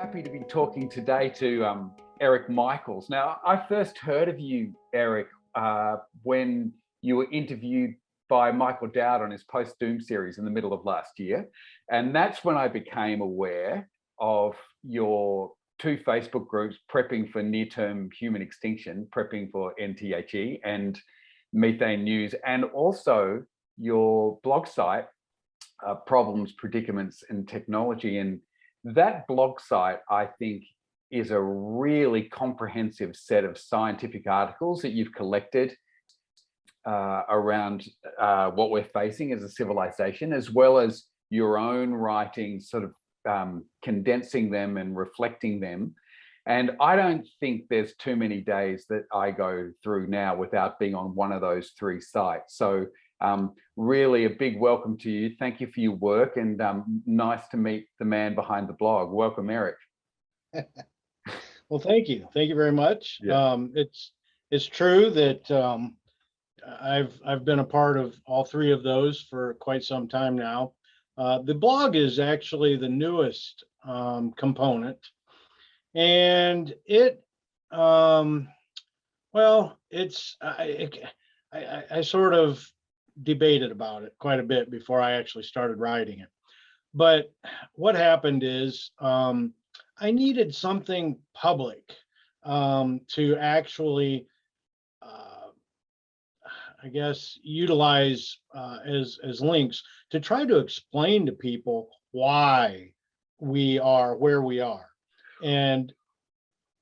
Happy to be talking today to Erik Michaels. Now, I first heard of you, Erik, when you were interviewed by Michael Dowd on his Post-Doom series in the middle of last year. And that's when I became aware of your two Facebook groups, Prepping for Near-Term Human Extinction, Prepping for NTHE and Methane News, and also your blog site, Problems, Predicaments and Technology. And that blog site, I think, is a really comprehensive set of scientific articles that you've collected around what we're facing as a civilization, as well as your own writings, sort of condensing them and reflecting them. And I don't think there's too many days that I go through now without being on one of those three sites. So really a big welcome to you. Thank you for your work, and nice to meet the man behind the blog. Welcome, Erik. Well, thank you. Thank you very much. Yeah. It's true that I've been a part of all three of those for quite some time now. The blog is actually the newest component, and it well, it's I sort of debated about it quite a bit before I actually started writing it. But what happened is I needed something public to actually, I guess, utilize as links to try to explain to people why we are where we are. And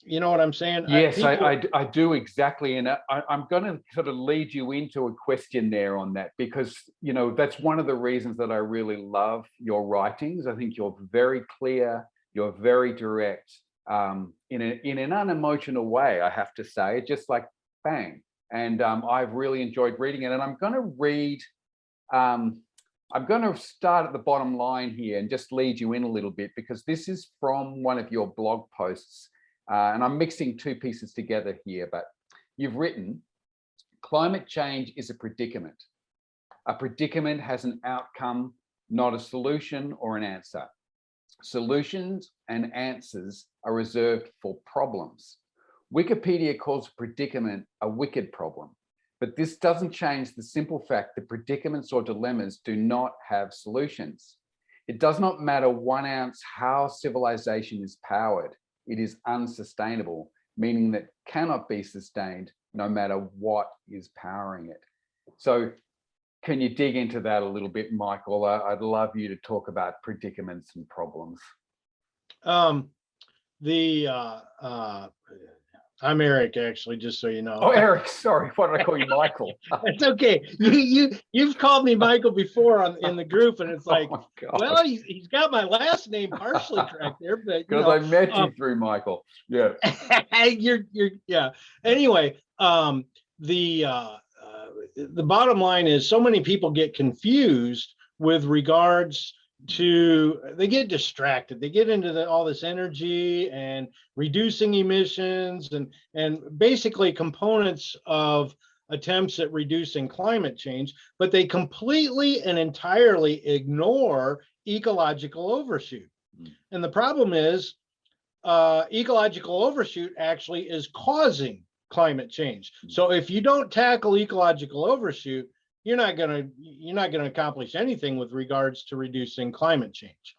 you know what I'm saying? Yes, I do exactly. And I'm going to sort of lead you into a question there on that, because, you know, that's one of the reasons that I really love your writings. I think you're very clear, you're very direct, in an unemotional way, I have to say, just like bang. And I've really enjoyed reading it. And I'm going to read, I'm going to start at the bottom line here and just lead you in a little bit, because this is from one of your blog posts. And I'm mixing two pieces together here, but you've written, climate change is a predicament. A predicament has an outcome, not a solution or an answer. Solutions and answers are reserved for problems. Wikipedia calls a predicament a wicked problem, but this doesn't change the simple fact that predicaments or dilemmas do not have solutions. It does not matter 1 ounce how civilization is powered. It is unsustainable, meaning that cannot be sustained no matter what is powering it. So can you dig into that a little bit, Michael? I'd love you to talk about predicaments and problems. I'm Erik, actually, just so you know. Oh, Erik, sorry. Why did I call you Michael? It's okay. You've called me Michael before in the group, and it's like, oh, well, he's got my last name partially correct there, but because I met you through Michael. Yeah. Yeah. Anyway, the bottom line is, so many people get confused with regards to, they get distracted, they get into all this energy and reducing emissions and basically components of attempts at reducing climate change, but they completely and entirely ignore ecological overshoot. And the problem is ecological overshoot actually is causing climate change. So if you don't tackle ecological overshoot, you're not going to accomplish anything with regards to reducing climate change.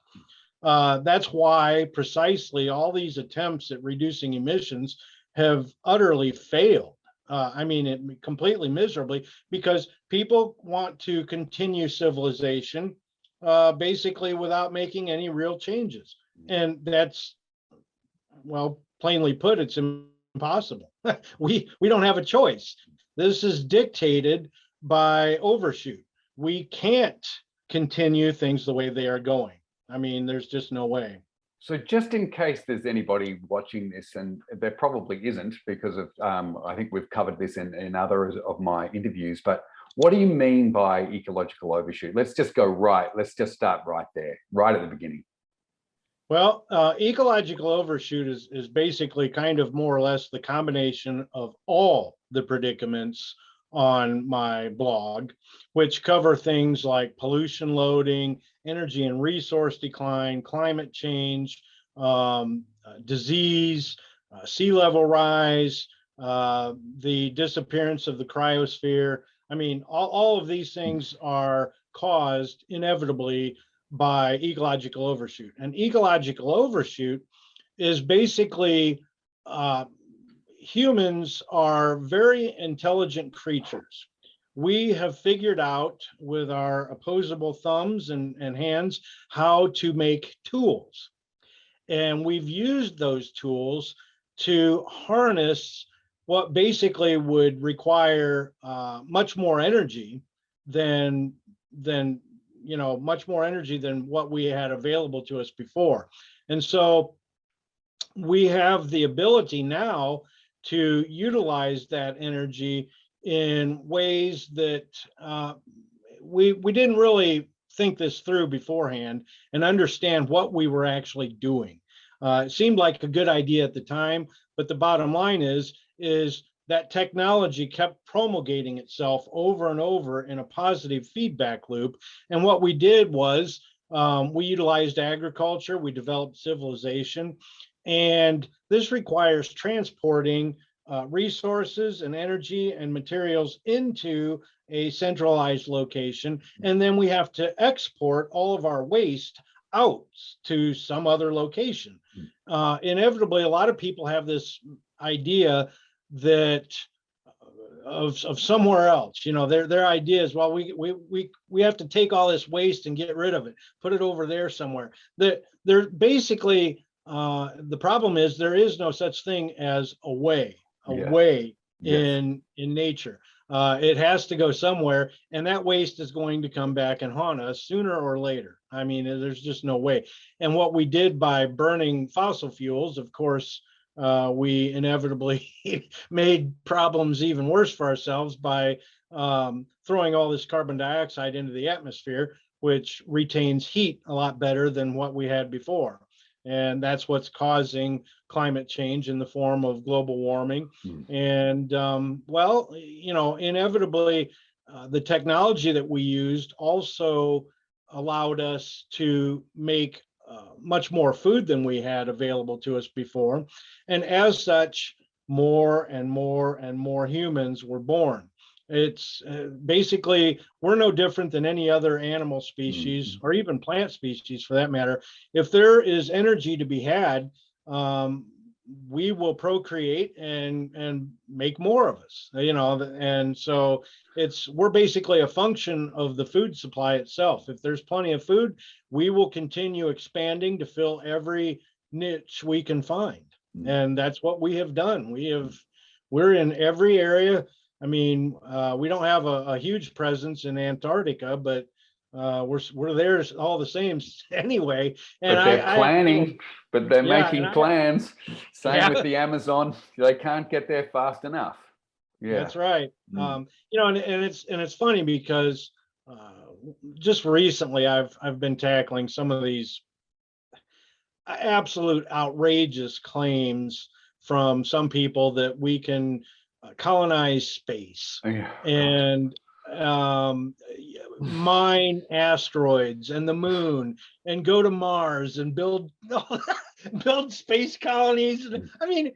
That's why precisely all these attempts at reducing emissions have utterly failed. I mean, completely miserably, because people want to continue civilization basically without making any real changes. And that's, well, plainly put, it's impossible. We don't have a choice. This is dictated by overshoot. We can't continue things the way they are going. I mean, there's just no way. So just in case there's anybody watching this, and there probably isn't, because of I think we've covered this in other of my interviews, but what do you mean by ecological overshoot? Let's just start right there, right at the beginning. Well, ecological overshoot is basically kind of more or less the combination of all the predicaments on my blog, which cover things like pollution loading, energy and resource decline, climate change, disease, sea level rise, the disappearance of the cryosphere. I mean, all of these things are caused inevitably by ecological overshoot. And ecological overshoot is basically humans are very intelligent creatures. We have figured out with our opposable thumbs and hands how to make tools. And we've used those tools to harness what basically would require much more energy than much more energy than what we had available to us before. And so we have the ability now to utilize that energy in ways that we didn't really think this through beforehand and understand what we were actually doing. It seemed like a good idea at the time, but the bottom line is that technology kept promulgating itself over and over in a positive feedback loop. And what we did was we utilized agriculture, we developed civilization, and this requires transporting resources and energy and materials into a centralized location. And then we have to export all of our waste out to some other location. Inevitably, a lot of people have this idea that of somewhere else. Their idea is, well, we have to take all this waste and get rid of it, put it over there somewhere. They're basically the problem is there is no such thing as a way in nature. It has to go somewhere, and that waste is going to come back and haunt us sooner or later. I mean, there's just no way. And what we did by burning fossil fuels, of course, we inevitably made problems even worse for ourselves by throwing all this carbon dioxide into the atmosphere, which retains heat a lot better than what we had before. And that's what's causing climate change in the form of global warming. And inevitably, the technology that we used also allowed us to make much more food than we had available to us before. And as such, more and more and more humans were born. It's basically, we're no different than any other animal species or even plant species for that matter. If there is energy to be had, we will procreate and make more of us, and so we're basically a function of the food supply itself. If there's plenty of food, we will continue expanding to fill every niche we can find. And that's what we have done. We're in every area. I mean, we don't have a huge presence in Antarctica, but we're there all the same anyway. And but they're planning, but they're making plans. Same with the Amazon. They can't get there fast enough. Yeah, that's right. And it's funny because just recently I've been tackling some of these absolute outrageous claims from some people that we can colonize space and mine asteroids and the moon and go to Mars and build space colonies. I mean,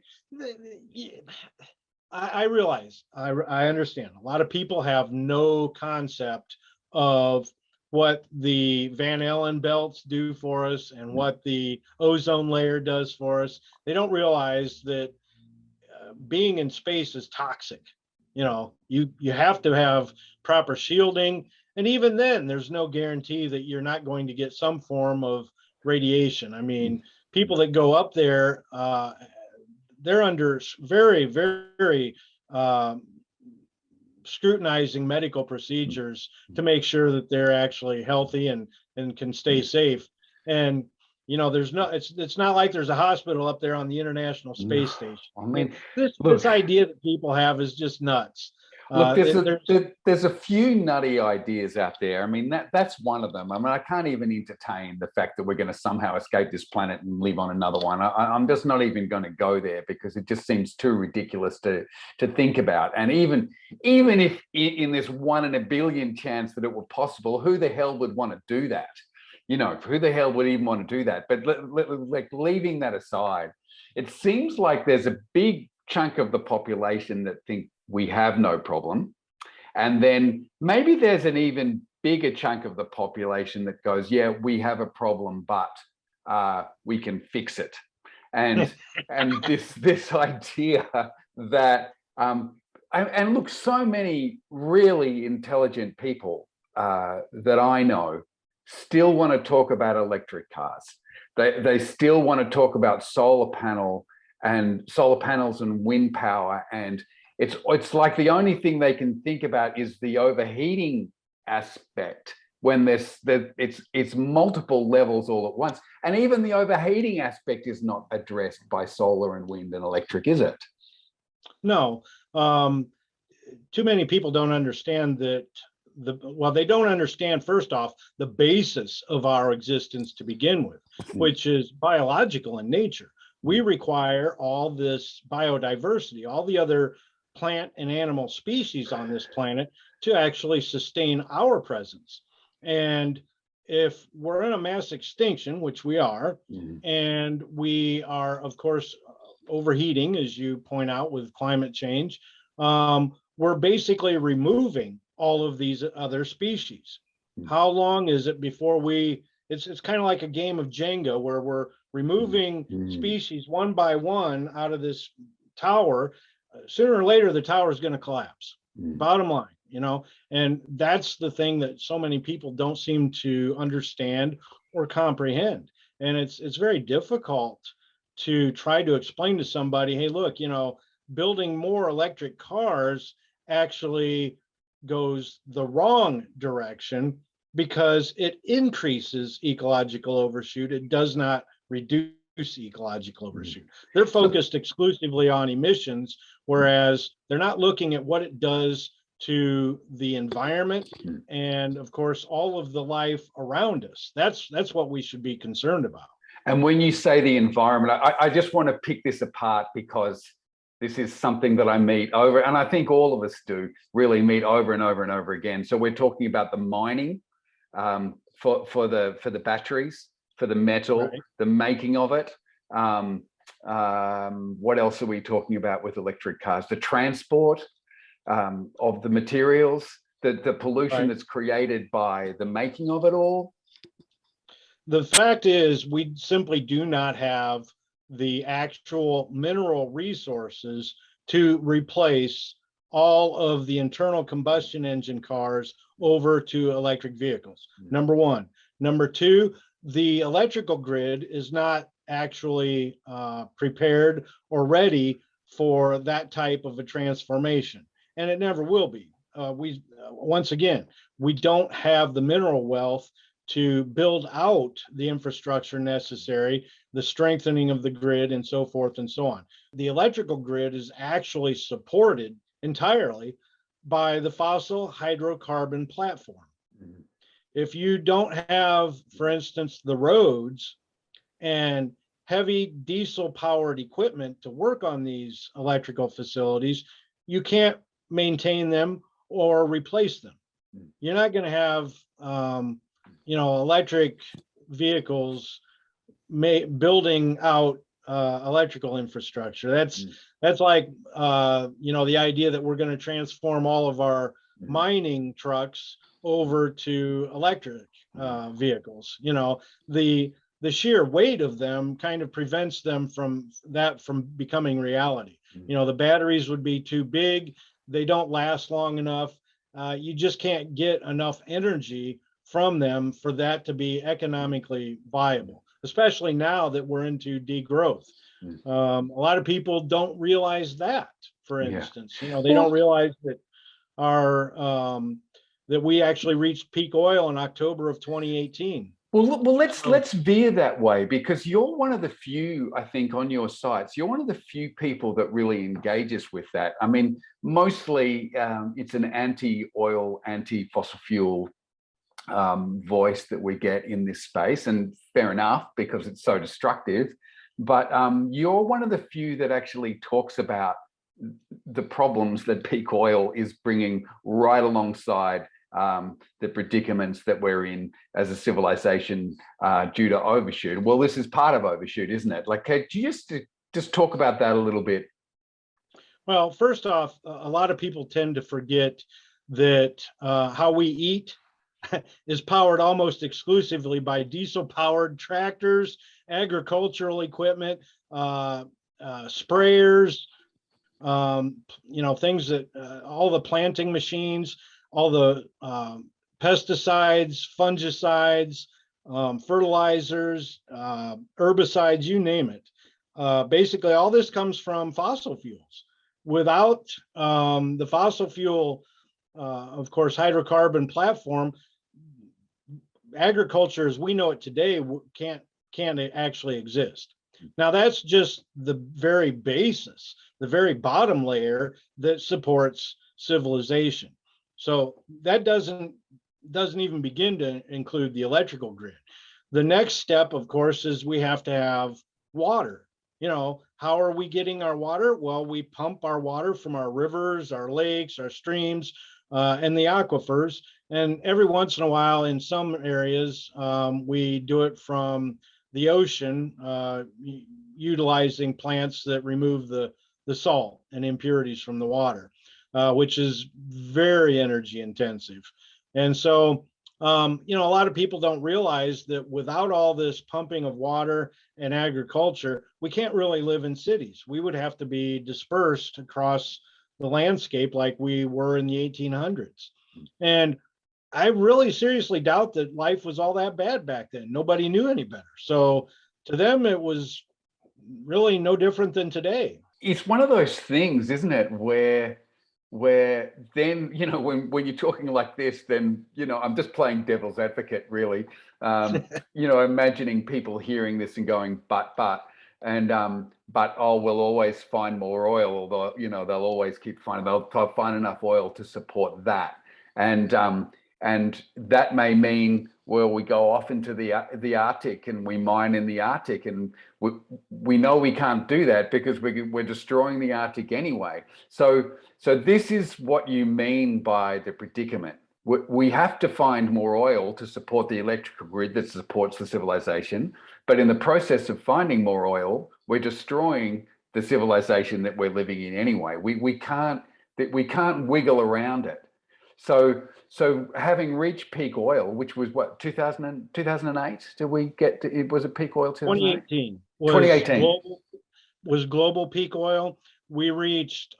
I realize, I understand a lot of people have no concept of what the Van Allen belts do for us and what the ozone layer does for us. They don't realize that being in space is toxic. You have to have proper shielding, and even then there's no guarantee that you're not going to get some form of radiation. I mean, people that go up there, they're under very, very scrutinizing medical procedures to make sure that they're actually healthy and can stay safe. And it's not like there's a hospital up there on the International Space Station. I mean, this idea that people have is just nuts. Look, there's a few nutty ideas out there. I mean, that's one of them. I mean, I can't even entertain the fact that we're going to somehow escape this planet and live on another one. I'm just not even going to go there because it just seems too ridiculous to think about. And even if in this 1 in a billion chance that it were possible, who the hell would want to do that? who the hell would even want to do that? But like leaving that aside, it seems like there's a big chunk of the population that think we have no problem. And then maybe there's an even bigger chunk of the population that goes, yeah, we have a problem, but we can fix it. And this idea that and look, so many really intelligent people that I know still want to talk about electric cars. They still want to talk about solar panels and wind power, and it's like the only thing they can think about is the overheating aspect, when it's multiple levels all at once. And even the overheating aspect is not addressed by solar and wind and electric, is it? No. Too many people don't understand that they don't understand, first off, the basis of our existence to begin with, which is biological in nature. We require all this biodiversity, all the other plant and animal species on this planet to actually sustain our presence. And if we're in a mass extinction, which we are, and we are, of course, overheating, as you point out, with climate change, we're basically removing all of these other species. How long is it before it's kind of like a game of Jenga, where we're removing species one by one out of this tower. Sooner or later, the tower is going to collapse. Bottom line, and that's the thing that so many people don't seem to understand or comprehend. And it's very difficult to try to explain to somebody, hey, look, building more electric cars actually goes the wrong direction, because it increases ecological overshoot. It does not reduce ecological overshoot. They're focused exclusively on emissions, whereas they're not looking at what it does to the environment and, of course, all of the life around us. That's what we should be concerned about. And when you say the environment, I just want to pick this apart, because this is something that I meet over, and I think all of us do really meet over and over and over again. So we're talking about the mining for the batteries, for the metal, right, the making of it. What else are we talking about with electric cars? The transport of the materials, the pollution, right, that's created by the making of it all. The fact is, we simply do not have the actual mineral resources to replace all of the internal combustion engine cars over to electric vehicles. Number one. Number two, the electrical grid is not actually prepared or ready for that type of a transformation, and it never will be. Once again, we don't have the mineral wealth to build out the infrastructure necessary, the strengthening of the grid, and so forth and so on. The electrical grid is actually supported entirely by the fossil hydrocarbon platform. If you don't have, for instance, the roads and heavy diesel powered equipment to work on these electrical facilities, you can't maintain them or replace them. You're not going to have electric vehicles building out electrical infrastructure. That's like the idea that we're going to transform all of our mining trucks over to electric vehicles. The sheer weight of them kind of prevents them from becoming reality. The batteries would be too big. They don't last long enough. You just can't get enough energy from them for that to be economically viable, especially now that we're into degrowth. A lot of people don't realize that, for instance. They don't realize that that we actually reached peak oil in October of 2018. Well, let's veer that way, because you're one of the few, I think, on your sites, you're one of the few people that really engages with that. I mean, mostly it's an anti-oil, anti-fossil fuel voice that we get in this space, and fair enough, because it's so destructive. But you're one of the few that actually talks about the problems that peak oil is bringing right alongside the predicaments that we're in as a civilization due to overshoot. Well, this is part of overshoot, isn't it? Like, could you just talk about that a little bit? Well, first off, a lot of people tend to forget that how we eat is powered almost exclusively by diesel-powered tractors, agricultural equipment, sprayers, things that all the planting machines, all the pesticides, fungicides, fertilizers, herbicides, you name it. Basically, all this comes from fossil fuels. Without the fossil fuel, of course, hydrocarbon platform, agriculture as we know it today can't actually exist. Now, that's just the very basis, the very bottom layer that supports civilization. So that doesn't even begin to include the electrical grid. The next step, of course, is we have to have water. How are we getting our water? Well, we pump our water from our rivers, our lakes, our streams, and the aquifers. And every once in a while, in some areas, we do it from the ocean, utilizing plants that remove the salt and impurities from the water, which is very energy intensive. And so, a lot of people don't realize that without all this pumping of water and agriculture, we can't really live in cities. We would have to be dispersed across the landscape like we were in the 1800s. And I really seriously doubt that life was all that bad back then. Nobody knew any better. So to them, it was really no different than today. It's one of those things, isn't it, where then, when you're talking like this, then, I'm just playing devil's advocate, really. Imagining people hearing this and going, but, oh, we'll always find more oil, although, they'll always keep finding, they'll find enough oil to support that. And that may mean, well, we go off into the Arctic and we mine in the Arctic, and we know we can't do that because we're destroying the Arctic anyway. So this is what you mean by the predicament. We have to find more oil to support the electrical grid that supports the civilization. But in the process of finding more oil, we're destroying the civilization that we're living in anyway. We can't wiggle around it. So having reached peak oil, which was what, 2008? Did we get to, it was a peak oil 2018 was global peak oil. We reached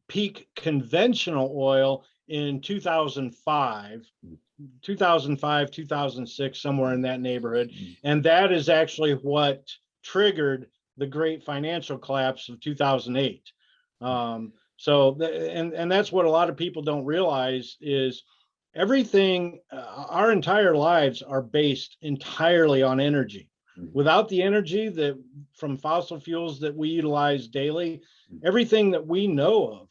peak conventional oil in 2005, 2006, somewhere in that neighborhood. And that is actually what triggered the great financial collapse of 2008. And that's what a lot of people don't realize is everything, our entire lives are based entirely on energy. Without the energy from fossil fuels that we utilize daily, everything that we know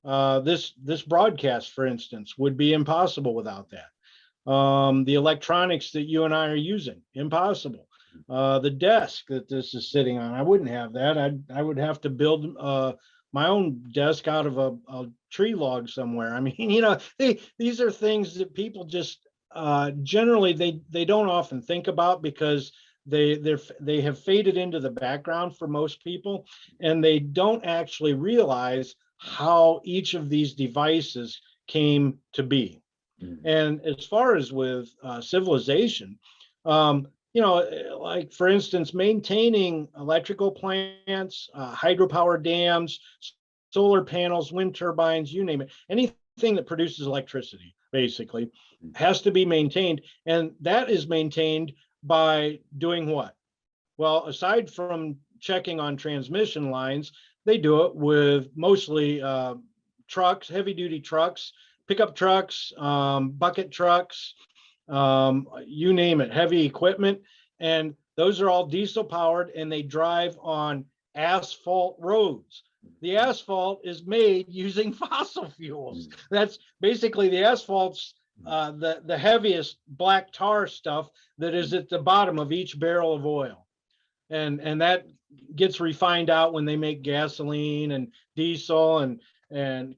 of, this broadcast, for instance, would be impossible without that. The electronics that you and I are using, impossible. The desk that this is sitting on, I wouldn't have that. I would have to build my own desk out of a tree log somewhere. I mean, these are things that people just generally they don't often think about because they have faded into the background for most people, and they don't actually realize how each of these devices came to be. And as far as with civilization, like for instance, maintaining electrical plants, hydropower dams, solar panels, wind turbines, you name it, anything that produces electricity basically has to be maintained. And that is maintained by doing what? Well, aside from checking on transmission lines, they do it with mostly trucks, heavy duty trucks, pickup trucks, bucket trucks, you name it, heavy equipment. And those are all diesel powered, and they drive on asphalt roads. The asphalt is made using fossil fuels. That's basically the asphalt's the heaviest black tar stuff that is at the bottom of each barrel of oil. And that gets refined out when they make gasoline and diesel and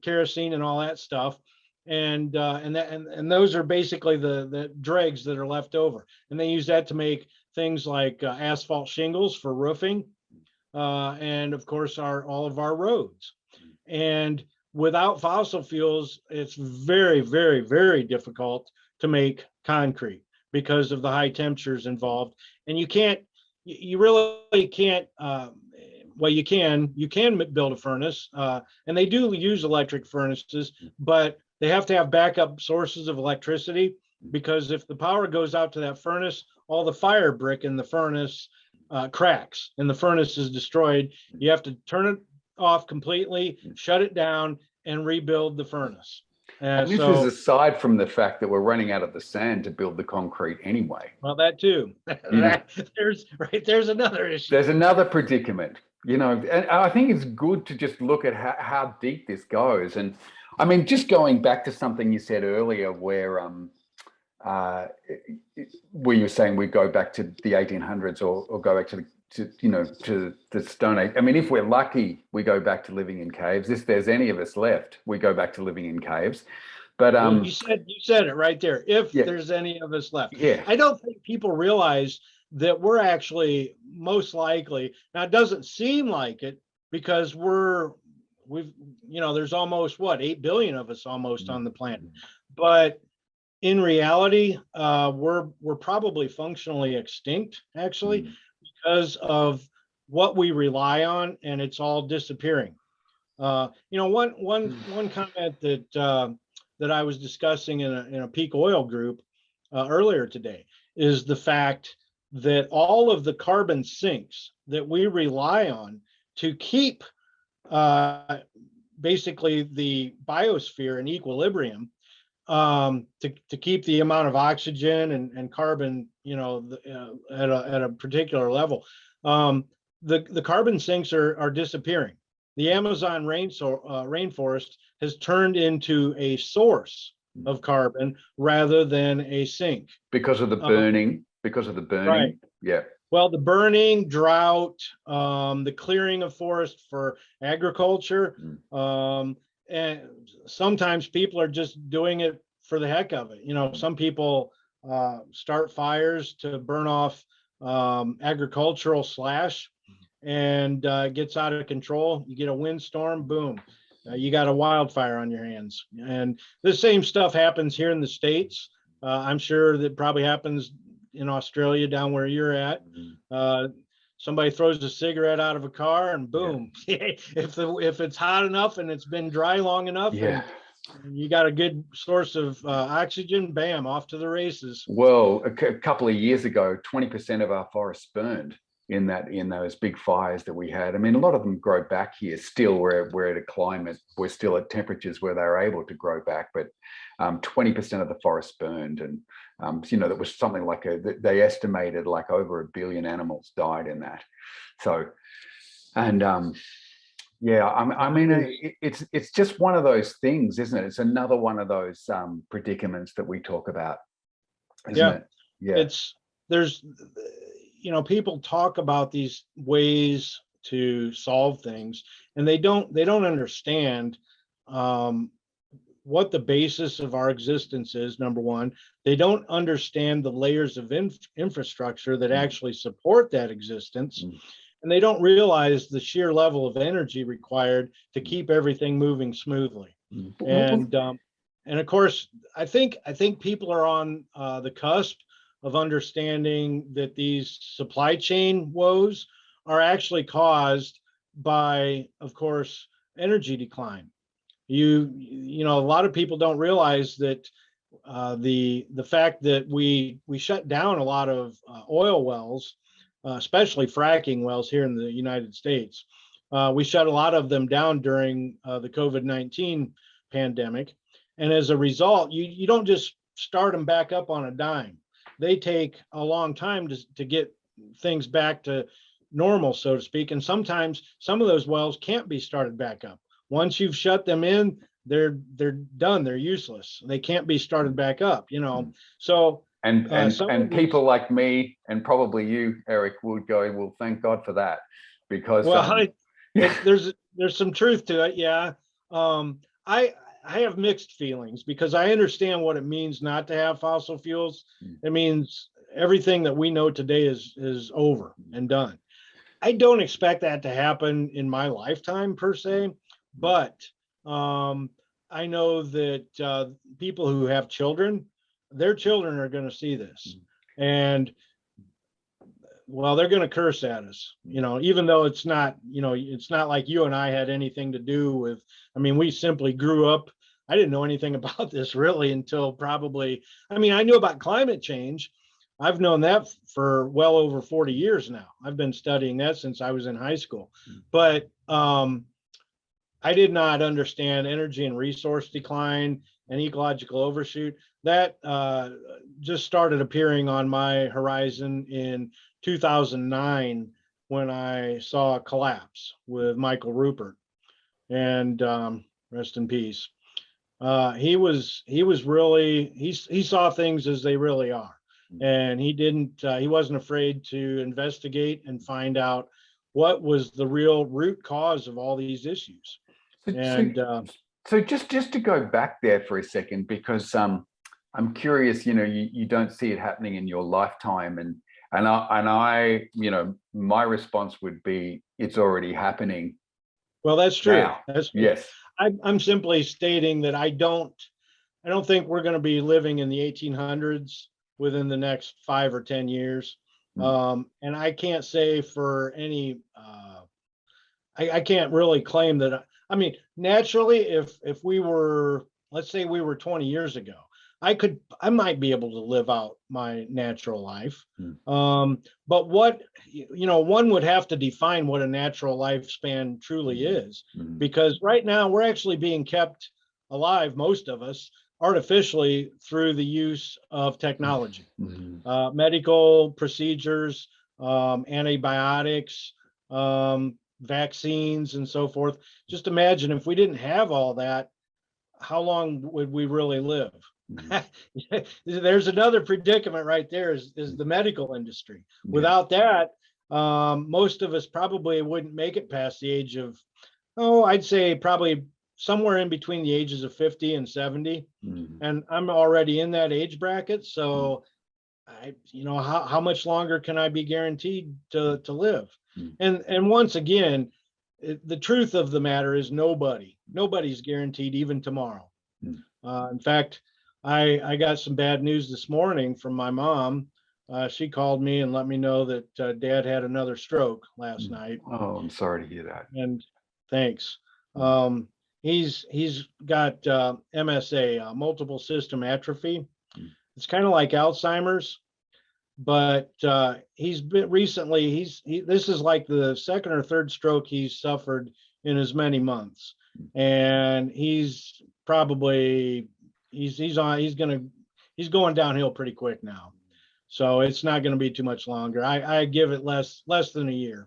kerosene and all that stuff. and those are basically the dregs that are left over, and they use that to make things like asphalt shingles for roofing, and of course all of our roads. And without fossil fuels, it's very, very, very difficult to make concrete because of the high temperatures involved. And you really can't, well, you can build a furnace, and they do use electric furnaces, but they have to have backup sources of electricity, because if the power goes out to that furnace, all the fire brick in the furnace cracks and the furnace is destroyed. You have to turn it off completely, shut it down, and rebuild the furnace. And this is aside from the fact that we're running out of the sand to build the concrete anyway. Well, that too. There's another issue. There's another predicament, and I think it's good to just look at how deep this goes. And I mean, just going back to something you said earlier, where you're saying we go back to the 1800s or go back to the Stone Age. I mean, if we're lucky, we go back to living in caves. If there's any of us left, we go back to living in caves. But you said it right there. If there's any of us left, I don't think people realize that we're actually most likely. Now, it doesn't seem like it because there's almost 8 billion of us almost on the planet, but in reality, we're probably functionally extinct, actually, because of what we rely on, and it's all disappearing. One comment that I was discussing in a peak oil group earlier today is the fact that all of the carbon sinks that we rely on to keep basically the biosphere in equilibrium, to keep the amount of oxygen and carbon, at a particular level, the carbon sinks are disappearing. The Amazon rainforest has turned into a source of carbon rather than a sink because of the burning. Right. Yeah. Well, the burning, drought, the clearing of forest for agriculture, and sometimes people are just doing it for the heck of it. Some people start fires to burn off agricultural slash, and gets out of control. You get a windstorm, boom, you got a wildfire on your hands. And the same stuff happens here in the States. I'm sure that probably happens in Australia, down where you're at. Somebody throws a cigarette out of a car, and boom, if it's hot enough and it's been dry long enough, and you got a good source of oxygen, bam, off to the races. Well, a couple of years ago, 20% of our forests burned in those big fires that we had. I mean, a lot of them grow back here still. We're at a climate, we're still at temperatures where they're able to grow back, but 20% of the forest burned. And that was something like they estimated like over 1 billion animals died in that. So, and I mean, it's just one of those things, isn't it? It's another one of those predicaments that we talk about, isn't it? Yeah. There's people talk about these ways to solve things, and they don't understand what the basis of our existence is. Number one, they don't understand the layers of infrastructure that actually support that existence. And they don't realize the sheer level of energy required to keep everything moving smoothly. And of course, I think people are on the cusp of understanding that these supply chain woes are actually caused by, of course, energy decline. A lot of people don't realize that the fact that we shut down a lot of oil wells, especially fracking wells here in the United States. We shut a lot of them down during the COVID-19 pandemic. And as a result, you don't just start them back up on a dime. They take a long time to get things back to normal, so to speak. And sometimes some of those wells can't be started back up. Once you've shut them in, they're done. They're useless. They can't be started back up, So and people like me and probably you, Erik, would go, well, thank God for that, because there's some truth to it. Yeah. I have mixed feelings because I understand what it means not to have fossil fuels. It means everything that we know today is over and done. I don't expect that to happen in my lifetime per se, but I know that people who have children, their children are going to see this, and well, they're going to curse at us, even though it's not, it's not like you and I had anything to do with. I mean, we simply grew up. I didn't know anything about this really until probably, I mean, I knew about climate change. I've known that for well over 40 years now. I've been studying that since I was in high school. But I did not understand energy and resource decline and ecological overshoot. That just started appearing on my horizon in 2009 when I saw a collapse with Michael Rupert, and rest in peace. He saw things as they really are. And he wasn't afraid to investigate and find out what was the real root cause of all these issues. So just to go back there for a second, because I'm curious, you don't see it happening in your lifetime, and I my response would be it's already happening. Well, that's true. Now. That's true. Yes. I'm simply stating that I don't think we're going to be living in the 1800s within the next 5 or 10 years. And I can't say for any, I can't really claim that. I mean, naturally, if we were, let's say we were 20 years ago, I might be able to live out my natural life. But what, one would have to define what a natural lifespan truly is, because right now we're actually being kept alive, most of us, artificially through the use of technology, medical procedures, antibiotics, vaccines, and so forth. Just imagine if we didn't have all that, how long would we really live? There's another predicament right there is the medical industry. Without that, most of us probably wouldn't make it past the age of, I'd say probably somewhere in between the ages of 50 and 70. And I'm already in that age bracket. So how much longer can I be guaranteed to live? And once again, the truth of the matter is nobody's guaranteed even tomorrow. In fact, I got some bad news this morning from my mom. She called me and let me know that Dad had another stroke last night. Oh, I'm sorry to hear that. And thanks. He's got MSA, multiple system atrophy. It's kind of like Alzheimer's, but he's been recently. This is like the second or third stroke he's suffered in as many months, and he's probably he's going downhill pretty quick now. So it's not going to be too much longer. I give it less than a year.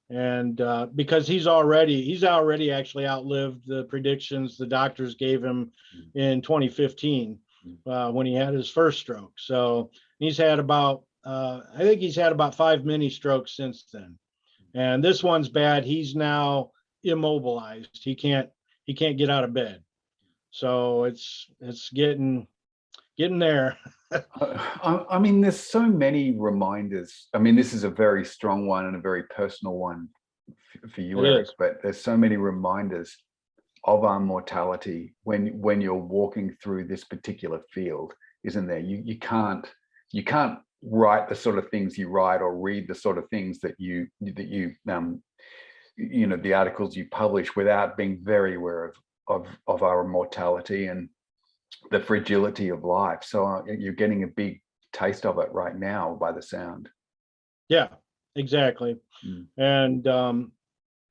And because he's already actually outlived the predictions the doctors gave him in 2015 when he had his first stroke. So he's had about I think he's had about 5 mini strokes since then. And this one's bad. He's now immobilized. He can't get out of bed. So it's getting there. I mean, there's so many reminders. I mean, this is a very strong one and a very personal one for you, Eriks, but there's so many reminders of our mortality when you're walking through this particular field, isn't there? You can't write the sort of things you write or read the sort of things that you the articles you publish without being very aware of our mortality and the fragility of life. So you're getting a big taste of it right now by the sound. Yeah, exactly. And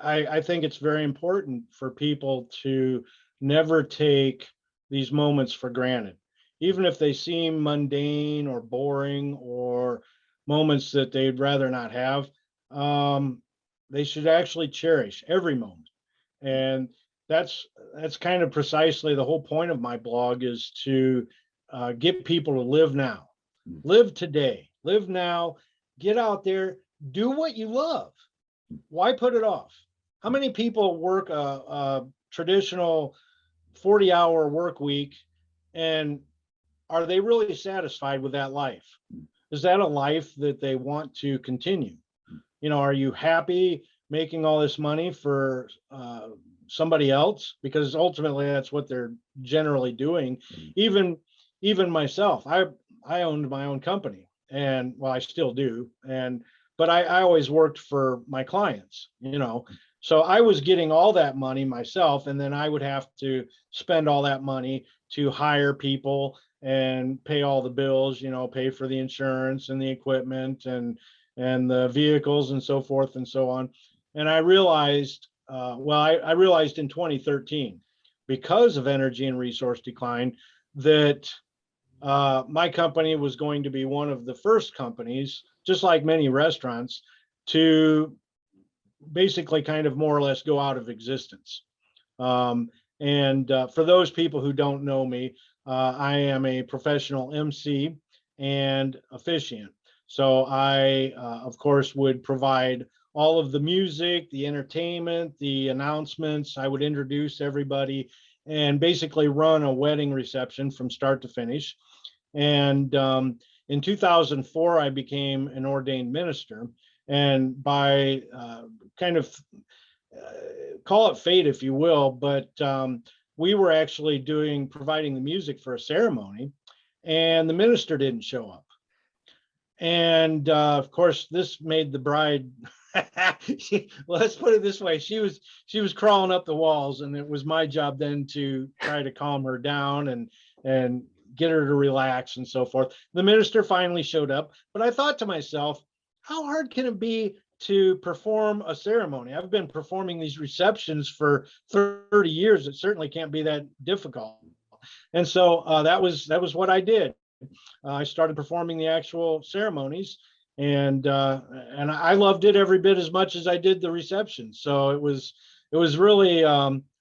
I think it's very important for people to never take these moments for granted, even if they seem mundane or boring or moments that they'd rather not have. They should actually cherish every moment. And that's kind of precisely the whole point of my blog, is to get people to live now, live today, live now, get out there, do what you love. Why put it off? How many people work a traditional 40-hour work week, and are they really satisfied with that life? Is that a life that they want to continue? Are you happy making all this money for somebody else? Because ultimately that's what they're generally doing. Even myself, I owned my own company, and well, I still do. But I always worked for my clients, So I was getting all that money myself, and then I would have to spend all that money to hire people and pay all the bills, pay for the insurance and the equipment and the vehicles and so forth and so on. And I realized, I realized in 2013, because of energy and resource decline, that my company was going to be one of the first companies, just like many restaurants, to basically kind of more or less go out of existence. And for those people who don't know me, I am a professional MC and officiant. So I, of course, would provide all of the music, the entertainment, the announcements. I would introduce everybody and basically run a wedding reception from start to finish. And in 2004, I became an ordained minister. And by kind of call it fate, if you will, but we were actually providing the music for a ceremony, and the minister didn't show up. And of course, this made the bride. Let's put it this way: she was crawling up the walls, and it was my job then to try to calm her down and get her to relax and so forth. The minister finally showed up, but I thought to myself, how hard can it be to perform a ceremony? I've been performing these receptions for 30 years. It certainly can't be that difficult. And so that was what I did. I started performing the actual ceremonies, and I loved it every bit as much as I did the reception. So it was really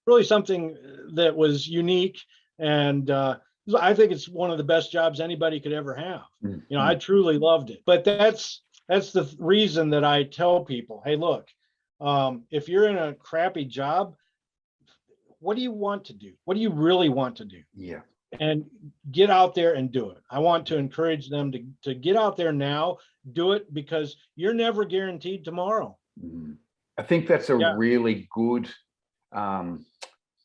really something that was unique, and I think it's one of the best jobs anybody could ever have. I truly loved it. But that's the reason that I tell people, hey, look, if you're in a crappy job, what do you want to do? What do you really want to do? Yeah. And get out there and do it. I want to encourage them to get out there now, do it, because you're never guaranteed tomorrow. I think that's a really good,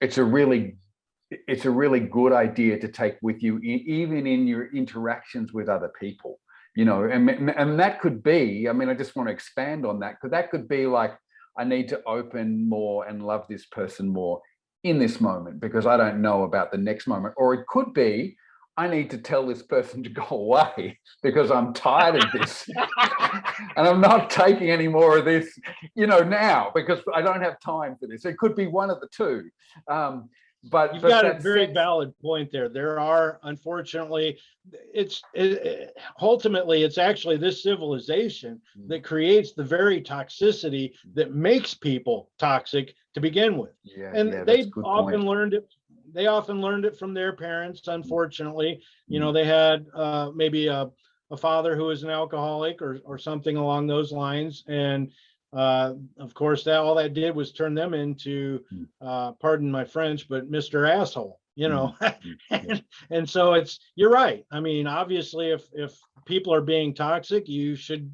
it's a really good idea to take with you, even in your interactions with other people. And that could be, I just want to expand on that, because that could be like, I need to open more and love this person more in this moment because I don't know about the next moment. Or it could be, I need to tell this person to go away because I'm tired of this and I'm not taking any more of this, now, because I don't have time for this. It could be one of the two. But you've got a very valid point there. There are, unfortunately, ultimately it's actually this civilization that creates the very toxicity that makes people toxic to begin with. They often learned it. They often learned it from their parents. Unfortunately, they had maybe a father who was an alcoholic or something along those lines, and of course, all that did was turn them into, pardon my French, but Mr. Asshole, and so you're right. Obviously, if people are being toxic, you should,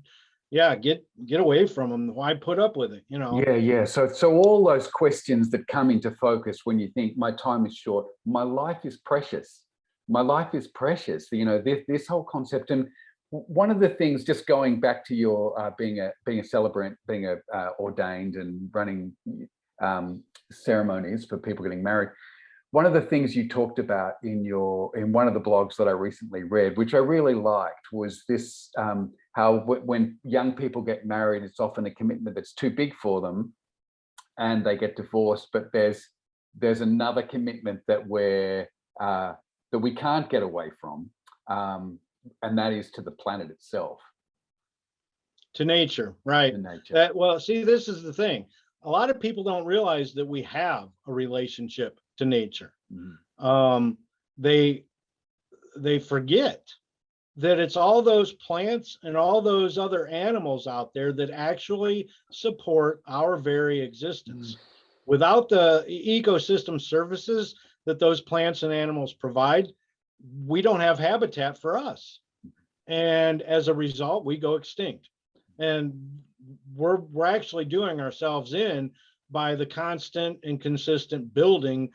get away from them. Why put up with it? Yeah. So all those questions that come into focus when you think my time is short, my life is precious. My life is precious. This whole concept. And one of the things, just going back to your being a celebrant, being ordained and running ceremonies for people getting married, one of the things you talked about in one of the blogs that I recently read, which I really liked, was this: how when young people get married, it's often a commitment that's too big for them, and they get divorced. But there's another commitment that we can't get away from. And that is to the planet itself. To nature, right? To nature. Well, see, this is the thing. A lot of people don't realize that we have a relationship to nature. They forget that it's all those plants and all those other animals out there that actually support our very existence. Without the ecosystem services, that those plants and animals provide, we don't have habitat for us. And as a result, we go extinct. And we're actually doing ourselves in by the constant and consistent building,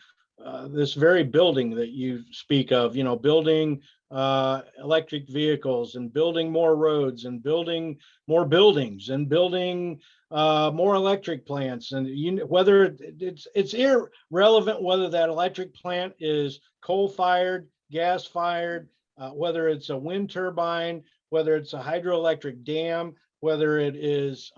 this very building that you speak of, building electric vehicles and building more roads and building more buildings and building more electric plants. And whether it's irrelevant whether that electric plant is coal-fired, gas-fired, whether it's a wind turbine, whether it's a hydroelectric dam, whether it is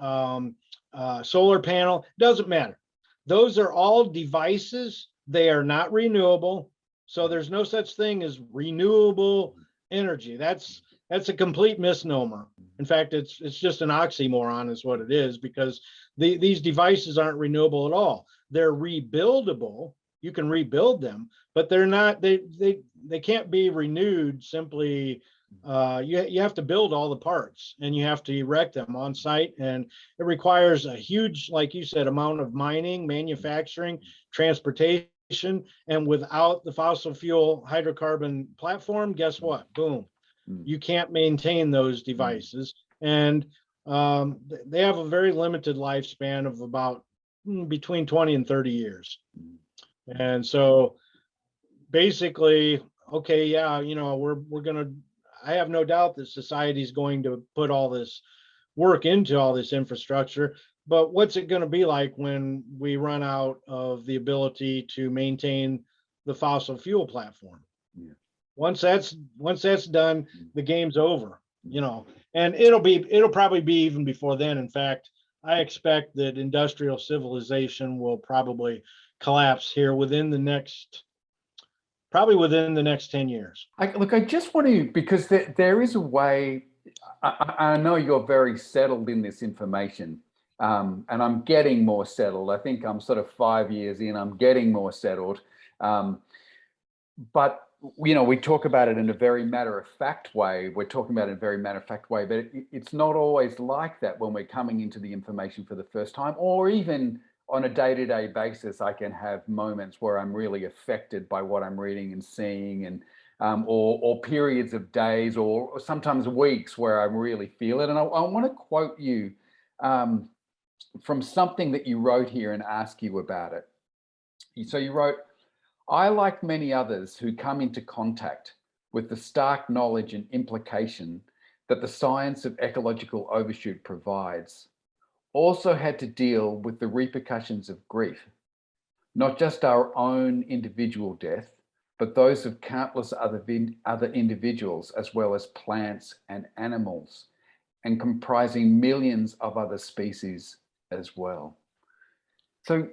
solar panel, doesn't matter. Those are all devices. They are not renewable. So there's no such thing as renewable energy. That's a complete misnomer. In fact, it's just an oxymoron is what it is, because these devices aren't renewable at all. They're rebuildable. You can rebuild them, but they're not, they can't be renewed simply. You have to build all the parts and you have to erect them on site, and it requires a huge, like you said, amount of mining, manufacturing, transportation. And without the fossil fuel hydrocarbon platform, guess what? Boom. You can't maintain those devices. And they have a very limited lifespan of about between 20 and 30 years. And so basically, okay, yeah, we're going to, I have no doubt that society is going to put all this work into all this infrastructure, but what's it going to be like when we run out of the ability to maintain the fossil fuel platform? Yeah. Once that's done, the game's over, and it'll probably be even before then. In fact, I expect that industrial civilization will probably collapse here within the next 10 years. I just want to, because there is a way, I know you're very settled in this information, and I'm getting more settled. I think I'm sort of 5 years in, I'm getting more settled. But, we talk about it in a very matter-of-fact way. We're talking about it in a very matter-of-fact way, but it's not always like that when we're coming into the information for the first time, or even on a day-to-day basis. I can have moments where I'm really affected by what I'm reading and seeing, and or periods of days or sometimes weeks where I really feel it. And I want to quote you from something that you wrote here and ask you about it. So you wrote, "I, like many others who come into contact with the stark knowledge and implication that the science of ecological overshoot provides, also had to deal with the repercussions of grief, not just our own individual death, but those of countless other individuals, as well as plants and animals, and comprising millions of other species as well." So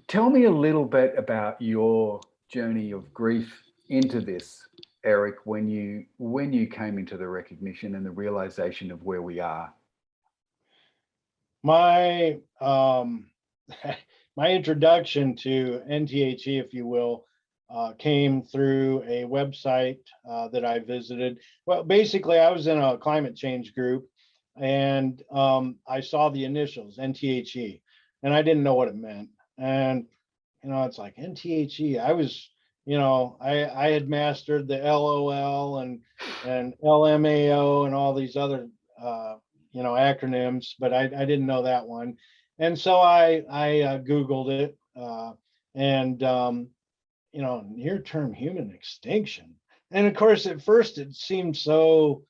tell me a little bit about your journey of grief into this, Erik, when you came into the recognition and the realization of where we are. My my introduction to NTHE, if you will, came through a website that I visited. Well, basically, I was in a climate change group, and I saw the initials NTHE, and I didn't know what it meant. And it's like NTHE. I was, I had mastered the LOL and LMAO and all these other acronyms, but I didn't know that one. And so I Googled it, and near-term human extinction. And of course, at first it seemed so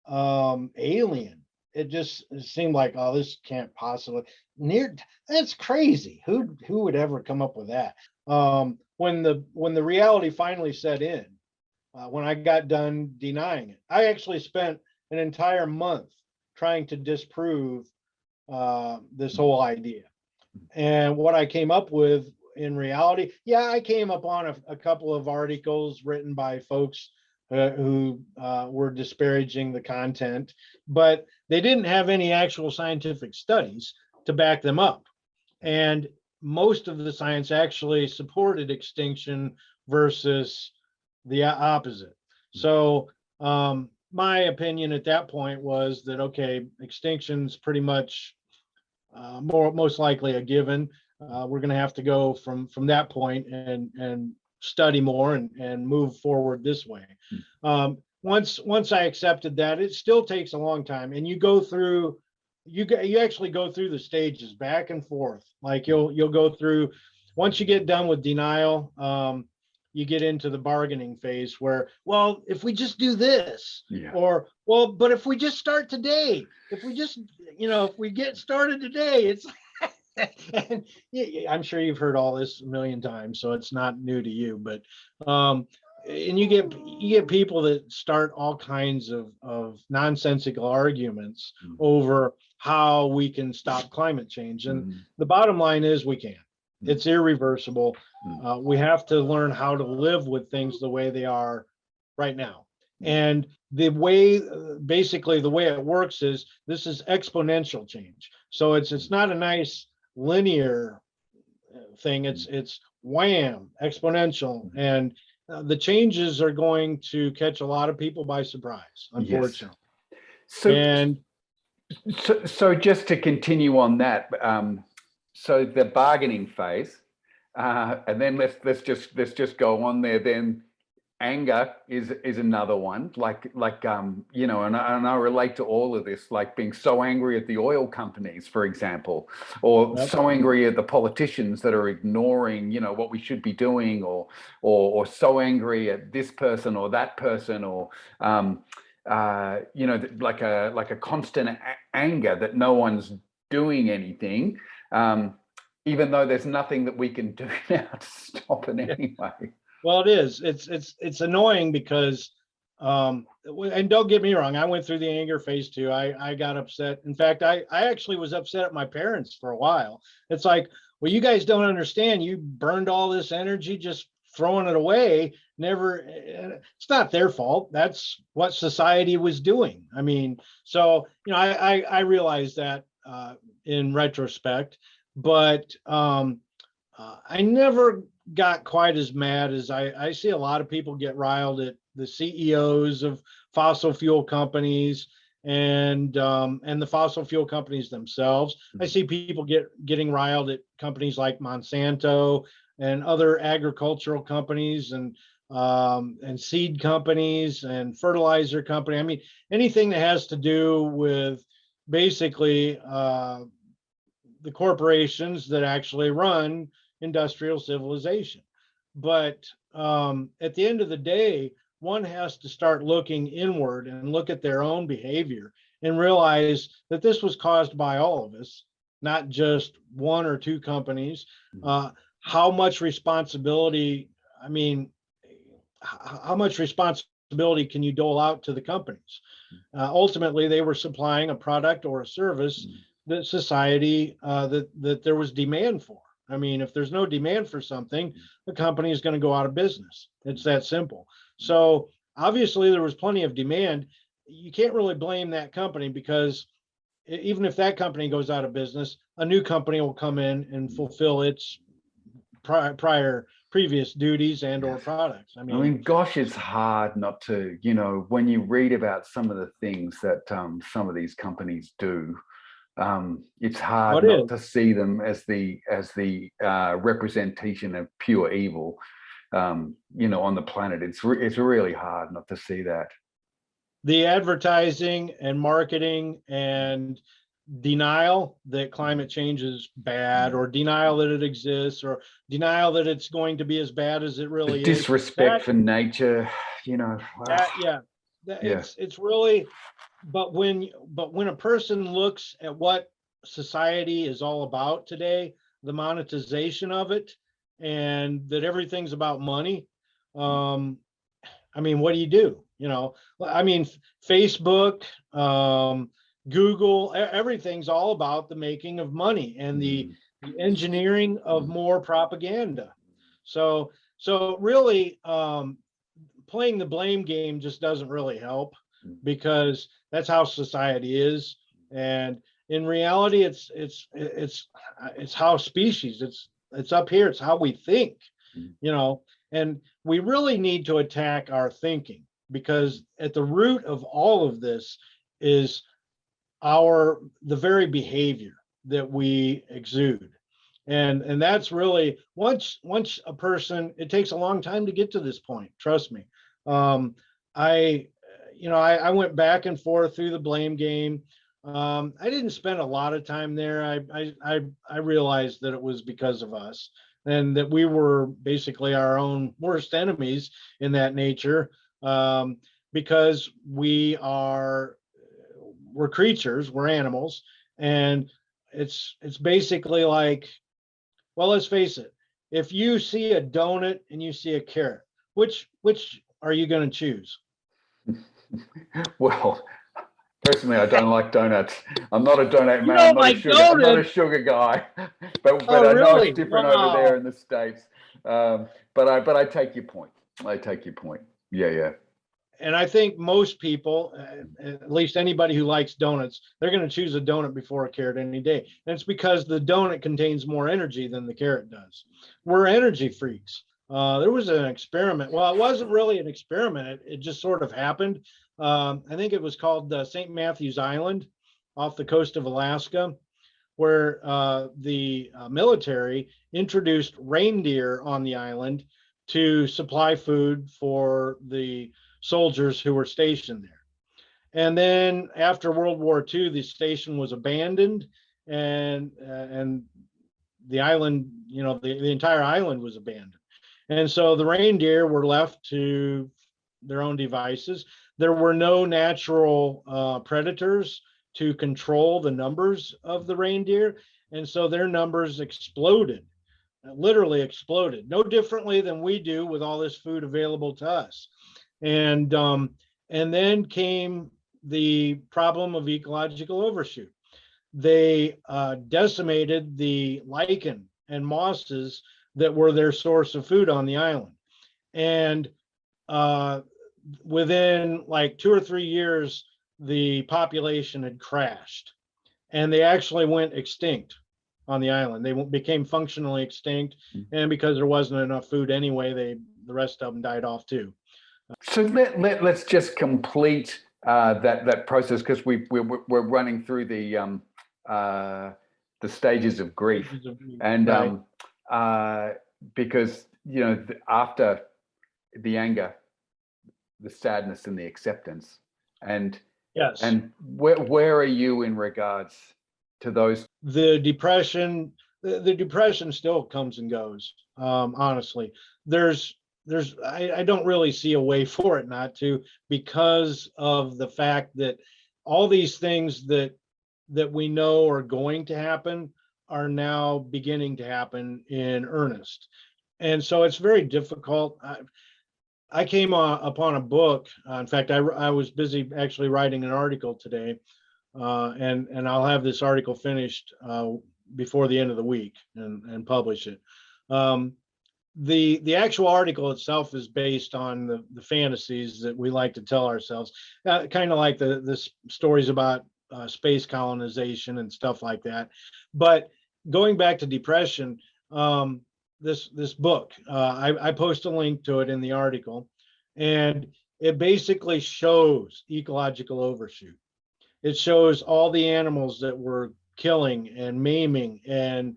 alien. It seemed like, oh, this can't possibly that's crazy. Who would ever come up with that? When the reality finally set in, when I got done denying it, I actually spent an entire month trying to disprove this whole idea. And what I came up with in reality, I came upon a couple of articles written by folks who were disparaging the content, but they didn't have any actual scientific studies to back them up. And most of the science actually supported extinction versus the opposite. So my opinion at that point was that, okay, extinction's pretty much most likely a given. We're going to have to go from that point and study more and move forward this way. Once I accepted that, it still takes a long time, and you go through, you actually go through the stages back and forth. Like you'll go through, once you get done with denial, you get into the bargaining phase where, well, if we just do this, or, well, but if we just start today, if we just, if we get started today, it's, and I'm sure you've heard all this a million times, so it's not new to you, but, and you get people that start all kinds of nonsensical arguments over how we can stop climate change. And the bottom line is we can. It's irreversible. We have to learn how to live with things the way they are right now. And the way, basically the way it works is, this is exponential change. So it's not a nice linear thing. It's wham, exponential. And the changes are going to catch a lot of people by surprise, unfortunately. Yes. So just to continue on that, so the bargaining phase, and then let's just go on there. Then anger is another one. Like and I relate to all of this, like being so angry at the oil companies, for example, or so angry at the politicians that are ignoring what we should be doing, or so angry at this person or that person, or like a constant anger that no one's doing anything. Even though there's nothing that we can do now to stop it anyway. Well, it is. It's annoying because, and don't get me wrong, I went through the anger phase too. I got upset. In fact, I actually was upset at my parents for a while. It's like, well, you guys don't understand. You burned all this energy just throwing it away. It's not their fault. That's what society was doing. I mean, so, I realized that in retrospect. But I never got quite as mad as I see a lot of people get riled at the CEOs of fossil fuel companies and the fossil fuel companies themselves. I see people getting riled at companies like Monsanto and other agricultural companies and seed companies and fertilizer company. I mean, anything that has to do with basically the corporations that actually run industrial civilization. But at the end of the day, one has to start looking inward and look at their own behavior and realize that this was caused by all of us, not just one or two companies. How much responsibility, how much responsibility can you dole out to the companies? Ultimately, they were supplying a product or a service that society, that there was demand for. I mean, if there's no demand for something, the company is going to go out of business. It's that simple. So obviously there was plenty of demand. You can't really blame that company, because even if that company goes out of business, a new company will come in and fulfill its previous duties and or products. I mean, gosh, it's hard not to, when you read about some of the things that some of these companies do, it's hard not to see them as the representation of pure evil, on the planet. It's really hard not to see that. The advertising and marketing and denial that climate change is bad, or denial that it exists, or denial that it's going to be as bad as it really is. Disrespect for nature, it's really. But when a person looks at what society is all about today, the monetization of it, and that everything's about money, what do you do? Facebook, Google, everything's all about the making of money and the engineering of more propaganda. So really, playing the blame game just doesn't really help, because that's how society is. And in reality, it's how species, it's up here, it's how we think, and we really need to attack our thinking, because at the root of all of this is the very behavior that we exude. And that's really, once a person, it takes a long time to get to this point, trust me. I I went back and forth through the blame game. I didn't spend a lot of time there. I realized that it was because of us, and that we were basically our own worst enemies in that nature, because we're creatures, we're animals, and it's basically like, well, let's face it. If you see a donut and you see a carrot, which are you going to choose? Well, personally, I don't like donuts. I'm not a donut You man. I'm don't not a like sugar. I'm not a donuts? sugar guy. But Oh, I know it's really? different over there Wow. in the States. But I take your point. I take your point. Yeah, yeah. And I think most people, at least anybody who likes donuts, they're going to choose a donut before a carrot any day. And it's because the donut contains more energy than the carrot does. We're energy freaks. There was an experiment. Well, it wasn't really an experiment. It just sort of happened. I think it was called St. Matthew's Island off the coast of Alaska, where the military introduced reindeer on the island to supply food for the soldiers who were stationed there. And then after World War II, the station was abandoned, and the island, the entire island was abandoned. And so the reindeer were left to their own devices. There were no natural predators to control the numbers of the reindeer. And so their numbers exploded, literally exploded, no differently than we do with all this food available to us. And then came the problem of ecological overshoot. They decimated the lichen and mosses that were their source of food on the island. And within like 2 or 3 years, the population had crashed, and they actually went extinct on the island. They became functionally extinct, and because there wasn't enough food anyway, the rest of them died off too. So let's just complete that process, because we're running through the stages of grief, and Right. because after the anger, the sadness, and the acceptance, and Yes. and where are you in regards to those? The depression, the depression still comes and goes. Honestly, I don't really see a way for it not to, because of the fact that all these things that we know are going to happen are now beginning to happen in earnest. And so it's very difficult. I came upon a book. In fact, I was busy actually writing an article today, and I'll have this article finished before the end of the week and publish it. The actual article itself is based on the fantasies that we like to tell ourselves, kind of like the stories about space colonization and stuff like that. But going back to depression, this book, I post a link to it in the article, and it basically shows ecological overshoot. It shows all the animals that we're killing and maiming, and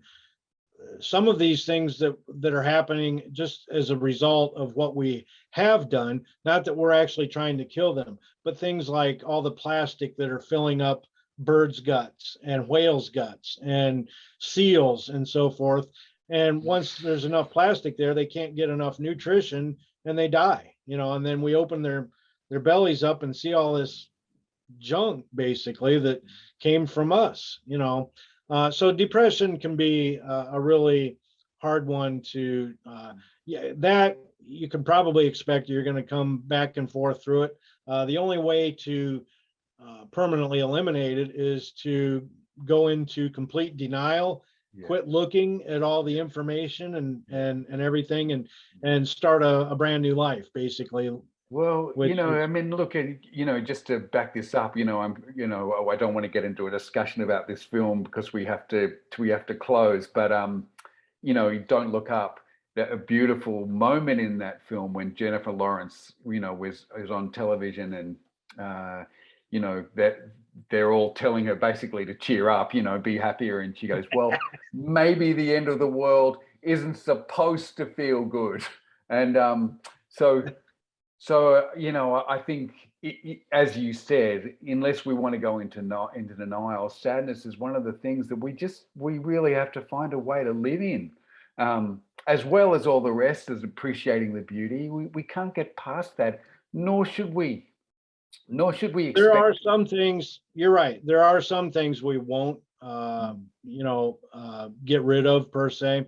some of these things that are happening just as a result of what we have done. Not that we're actually trying to kill them, but things like all the plastic that are filling up birds' guts and whales' guts and seals and so forth. And once there's enough plastic there, they can't get enough nutrition and they die. And then we open their bellies up and see all this junk basically that came from us. So depression can be a really hard one to, yeah, that you can probably expect you're going to come back and forth through it. The only way to permanently eliminate it is to go into complete denial, quit looking at all the information and everything, and start a brand new life basically. Well, I mean, look at, just to back this up, I don't want to get into a discussion about this film because we have to close, but Don't Look Up, a beautiful moment in that film when Jennifer Lawrence, was on television, and that they're all telling her basically to cheer up, be happier. And she goes, well, maybe the end of the world isn't supposed to feel good. And so I think, as you said, unless we want to go into denial, sadness is one of the things that we really have to find a way to live in, as well as all the rest, as appreciating the beauty. We can't get past that, nor should we expect. There are some things, you're right, there are some things we won't get rid of per se.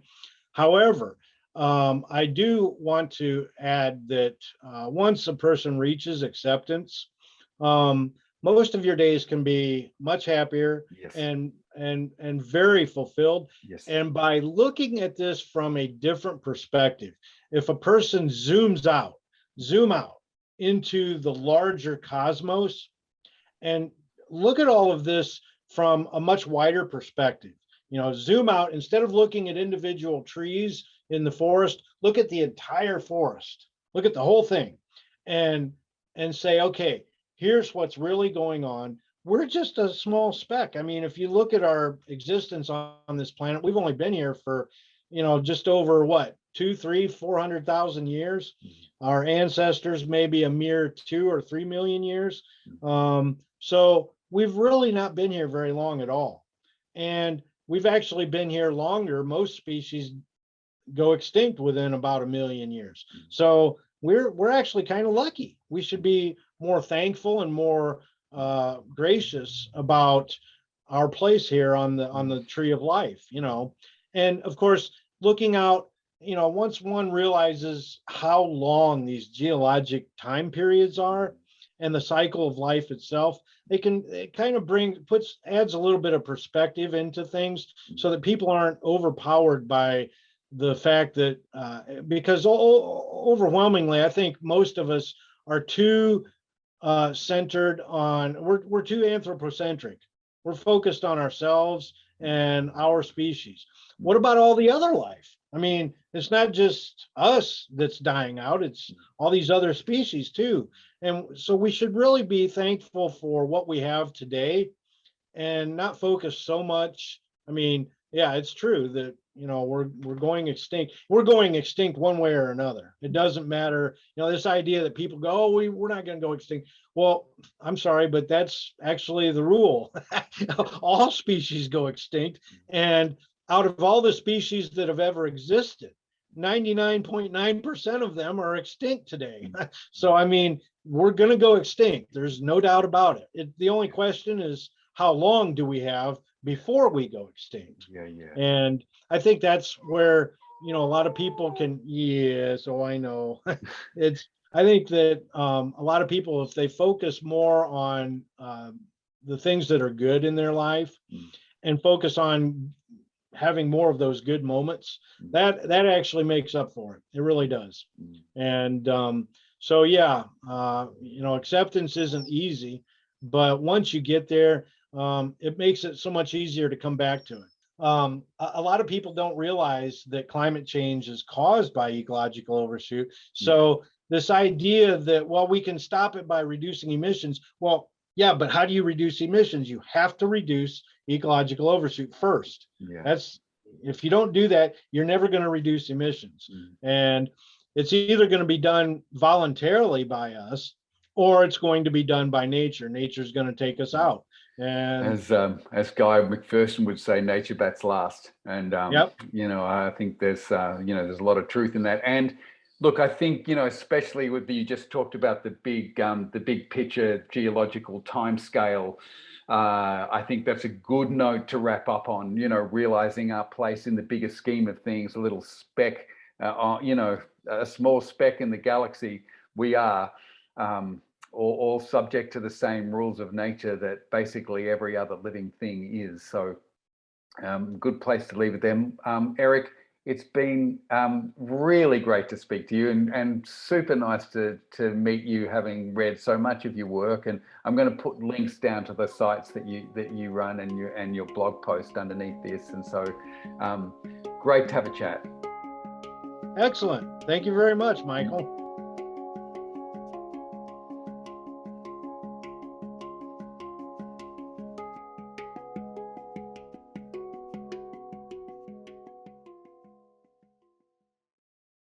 However, I do want to add that once a person reaches acceptance, most of your days can be much happier. Yes. and very fulfilled. Yes. And by looking at this from a different perspective, if a person zoom out into the larger cosmos and look at all of this from a much wider perspective, zoom out, instead of looking at individual trees in the forest, look at the entire forest, look at the whole thing, and say, okay, here's what's really going on. We're just a small speck. I mean, if you look at our existence on this planet, we've only been here for, just over what, 2, 3, 400,000 years. Our ancestors maybe a mere 2 or 3 million years. So we've really not been here very long at all. And we've actually been here longer. Most species go extinct within about 1 million years. So we're actually kind of lucky. We should be more thankful and more gracious about our place here on the tree of life, and of course, looking out, once one realizes how long these geologic time periods are and the cycle of life itself, it kind of adds a little bit of perspective into things so that people aren't overpowered by the fact that because overwhelmingly, I think most of us are too centered on, we're too anthropocentric. We're focused on ourselves and our species. What about all the other life? I mean, it's not just us that's dying out, it's all these other species too. And so we should really be thankful for what we have today and not focus so much. I mean, yeah, it's true that we're going extinct. We're going extinct one way or another. It doesn't matter. This idea that people go, oh, we're not going to go extinct. Well, I'm sorry, but that's actually the rule. All species go extinct, and out of all the species that have ever existed, 99.9% of them are extinct today. So I mean, we're going to go extinct. There's no doubt about it. The only question is, how long do we have before we go extinct? Yeah. And I think that's where, a lot of people can, I know. I think that a lot of people, if they focus more on the things that are good in their life and focus on having more of those good moments, that actually makes up for it. It really does. And so, yeah, acceptance isn't easy, but once you get there, it makes it so much easier to come back to it. A lot of people don't realize that climate change is caused by ecological overshoot. So this idea that, well, we can stop it by reducing emissions. Well, yeah, but how do you reduce emissions? You have to reduce ecological overshoot first. Yeah. If you don't do that, you're never going to reduce emissions. And it's either going to be done voluntarily by us, or it's going to be done by nature. Nature's going to take us out. And as Guy McPherson would say, nature bats last. And I think there's there's a lot of truth in that. And look, I think especially with you just talked about the big picture geological time scale. I think that's a good note to wrap up on. Realizing our place in the bigger scheme of things, a little speck, a small speck in the galaxy. We are. All subject to the same rules of nature that basically every other living thing is. So good place to leave it then. Erik, it's been really great to speak to you and super nice to meet you, having read so much of your work. And I'm going to put links down to the sites that you run and your blog post underneath this. And so great to have a chat. Excellent. Thank you very much, Michael.